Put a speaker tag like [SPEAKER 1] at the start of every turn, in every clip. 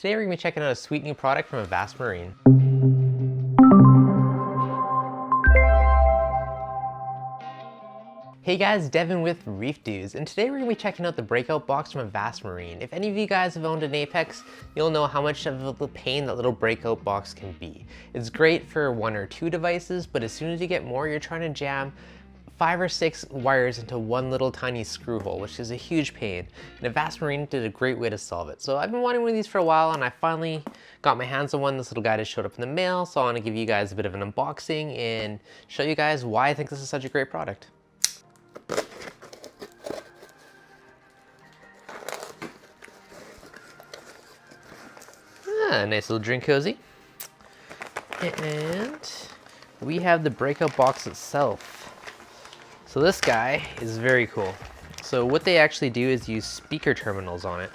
[SPEAKER 1] Today we're going to be checking out a sweet new product from Avast Marine. Hey guys, Devin with ReefDudes, and today we're going to be checking out the Breakout box from Avast Marine. If any of you guys have owned an Apex, you'll know how much of a pain that little Breakout box can be. It's great for 1 or 2 devices, but as soon as you get more, you're trying to jam 5 or 6 wires into one little tiny screw hole, which is a huge pain. And Avast Marine did a great way to solve it. So I've been wanting one of these for a while, and I finally got my hands on one. This little guy just showed up in the mail, so I want to give you guys a bit of an unboxing and show you guys why I think this is such a great product. Nice little drink cozy. And we have the Breakout box itself. So this guy is very cool. So what they actually do is use speaker terminals on it.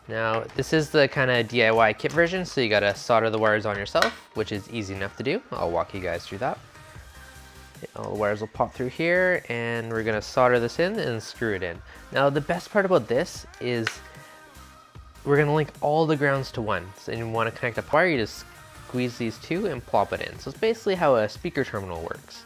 [SPEAKER 1] Now this is the kind of DIY kit version, so you gotta solder the wires on yourself, which is easy enough to do. I'll walk you guys through that. All the wires will pop through here, and we're gonna solder this in and screw it in. Now the best part about this is we're gonna link all the grounds to one. So if you wanna connect a wire, you just squeeze these two and plop it in. So it's basically how a speaker terminal works.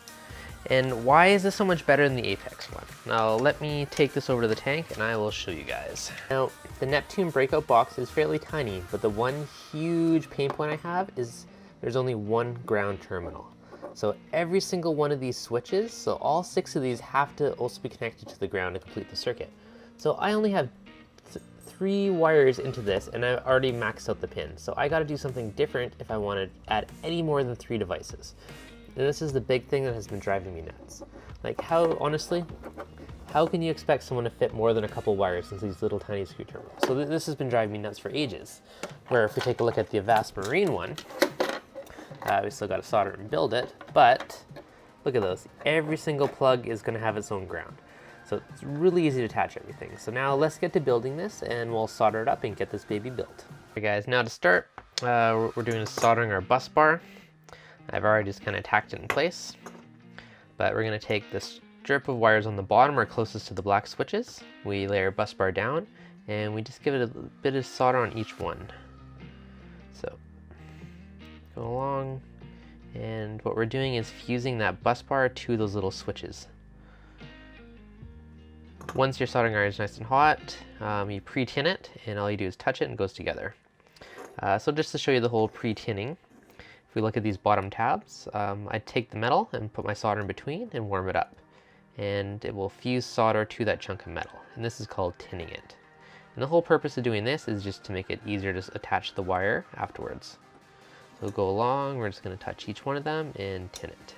[SPEAKER 1] And why is this so much better than the Apex one? Now let me take this over to the tank and I will show you guys. Now the Neptune Breakout box is fairly tiny, but the one huge pain point I have is there's only one ground terminal. So every single one of these switches, so all 6 of these have to also be connected to the ground to complete the circuit. So I only have 3 wires into this, and I've already maxed out the pin. So I gotta do something different if I want to add any more than 3 devices. And this is the big thing that has been driving me nuts. Like honestly, how can you expect someone to fit more than a couple wires into these little tiny screw terminals? So this has been driving me nuts for ages. Where if we take a look at the Avast Marine one, we still gotta solder and build it, but look at those. Every single plug is gonna have its own ground. So it's really easy to attach everything. So now let's get to building this and we'll solder it up and get this baby built. Okay guys, now to start, we're doing soldering our bus bar. I've already just kind of tacked it in place, but we're gonna take this strip of wires on the bottom or closest to the black switches. We lay our bus bar down and we just give it a bit of solder on each one. So go along, and what we're doing is fusing that bus bar to those little switches. Once your soldering iron is nice and hot, you pre-tin it, and all you do is touch it and it goes together. So just to show you the whole pre-tinning, if we look at these bottom tabs, I take the metal and put my solder in between and warm it up. And it will fuse solder to that chunk of metal, and this is called tinning it. And the whole purpose of doing this is just to make it easier to attach the wire afterwards. So go along, we're just going to touch each one of them and tin it.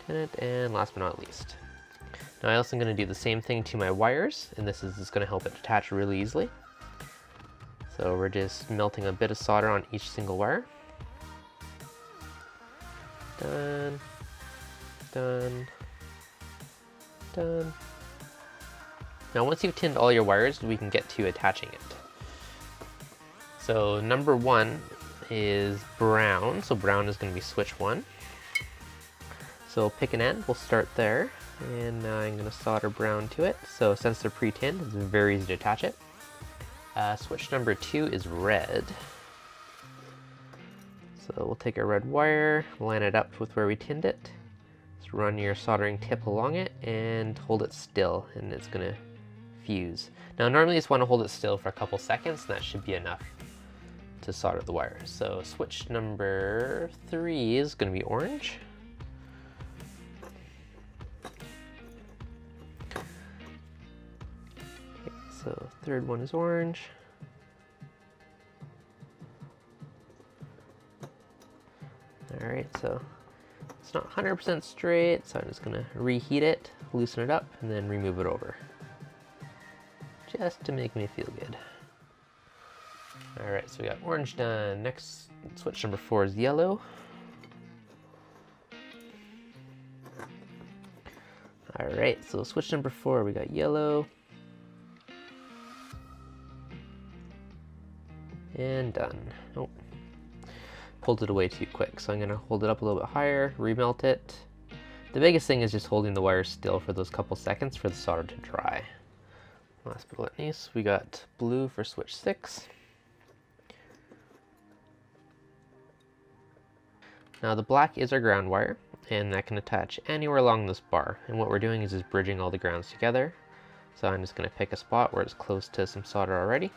[SPEAKER 1] Tin it, and last but not least. Now I also am going to do the same thing to my wires, and this is just going to help it attach really easily. So we're just melting a bit of solder on each single wire. Done, done, done. Now once you've tinned all your wires, we can get to attaching it. So number 1 is brown, so brown is going to be switch 1. So pick an end, we'll start there. And now I'm going to solder brown to it. So since they're pre-tinned, it's very easy to attach it. Switch number 2 is red. So we'll take our red wire, line it up with where we tinned it. Just run your soldering tip along it and hold it still, and it's going to fuse. Now normally you just want to hold it still for a couple seconds, and that should be enough to solder the wire. So switch number 3 is going to be orange. So third one is orange. All right, so it's not 100% straight, so I'm just gonna reheat it, loosen it up, and then remove it over. Just to make me feel good. All right, so we got orange done. Next, switch number 4 is yellow. All right, so switch number 4, we got yellow. And done. Oh, pulled it away too quick, so I'm gonna hold it up a little bit higher, remelt it. The biggest thing is just holding the wire still for those couple seconds for the solder to dry. Last but not least, we got blue for switch 6. Now the black is our ground wire, and that can attach anywhere along this bar. And what we're doing is just bridging all the grounds together. So I'm just going to pick a spot where it's close to some solder already.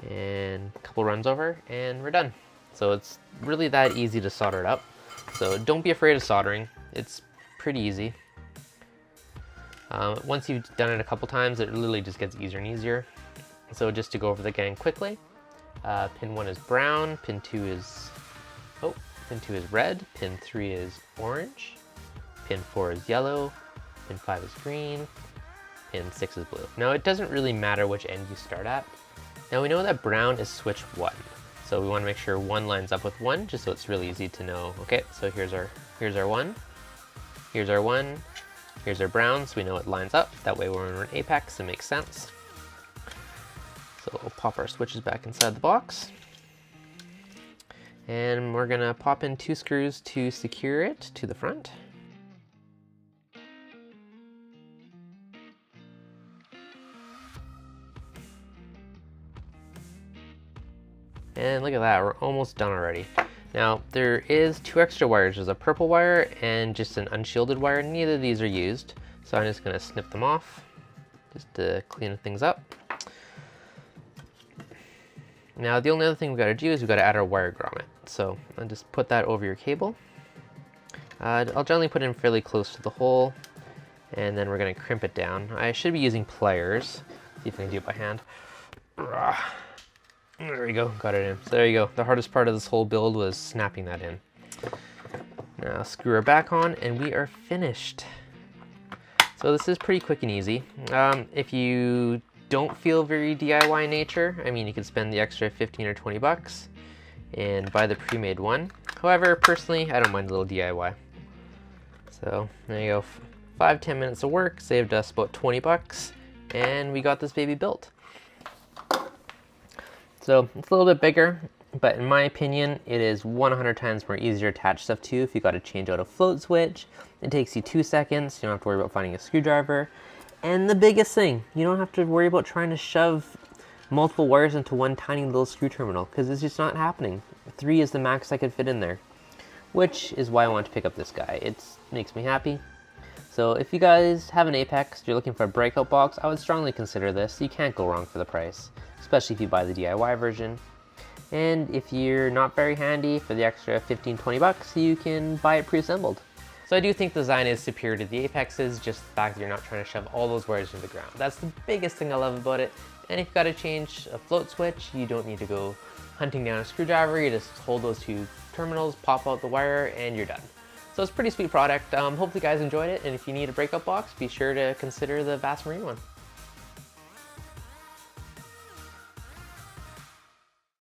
[SPEAKER 1] And a couple runs over, and we're done. So it's really that easy to solder it up. So don't be afraid of soldering. It's pretty easy. Once you've done it a couple times, it literally just gets easier and easier. So just to go over the gang quickly, pin 1 is brown, pin 2 is red, pin 3 is orange, pin 4 is yellow, pin 5 is green, pin 6 is blue. Now it doesn't really matter which end you start at. Now we know that brown is switch 1. So we want to make sure 1 lines up with 1, just so it's really easy to know. Okay, so here's our 1, here's our 1, here's our brown, so we know it lines up. That way when we're in apex, it makes sense. So we'll pop our switches back inside the box. And we're gonna pop in 2 screws to secure it to the front. And look at that, we're almost done already. Now, there is 2 extra wires. There's a purple wire and just an unshielded wire. Neither of these are used. So I'm just gonna snip them off just to clean things up. Now, the only other thing we've got to do is we've got to add our wire grommet. So I'll just put that over your cable. I'll generally put it in fairly close to the hole, and then we're gonna crimp it down. I should be using pliers. See if I can do it by hand. There we go, got it in. So there you go. The hardest part of this whole build was snapping that in. Now screw her back on and we are finished. So this is pretty quick and easy. If you don't feel very DIY in nature, I mean, you could spend the extra 15 or 20 bucks and buy the pre-made one. However, personally, I don't mind a little DIY. So there you go. 5-10 minutes of work saved us about 20 bucks and we got this baby built. So it's a little bit bigger, but in my opinion, it is 100 times more easier to attach stuff to. If you got to change out a float switch, it takes you 2 seconds. You don't have to worry about finding a screwdriver. And the biggest thing, you don't have to worry about trying to shove multiple wires into one tiny little screw terminal, because it's just not happening. 3 is the max I could fit in there, which is why I want to pick up this guy. It makes me happy. So if you guys have an Apex, you're looking for a Breakout box, I would strongly consider this. You can't go wrong for the price, especially if you buy the DIY version. And if you're not very handy, for the extra 15-20 bucks, you can buy it pre-assembled. So I do think the design is superior to the Apex's, just the fact that you're not trying to shove all those wires into the ground. That's the biggest thing I love about it. And if you've got to change a float switch, you don't need to go hunting down a screwdriver. You just hold those 2 terminals, pop out the wire, and you're done. So it's a pretty sweet product. Hopefully you guys enjoyed it, and if you need a Breakout box, be sure to consider the Avast Marine one.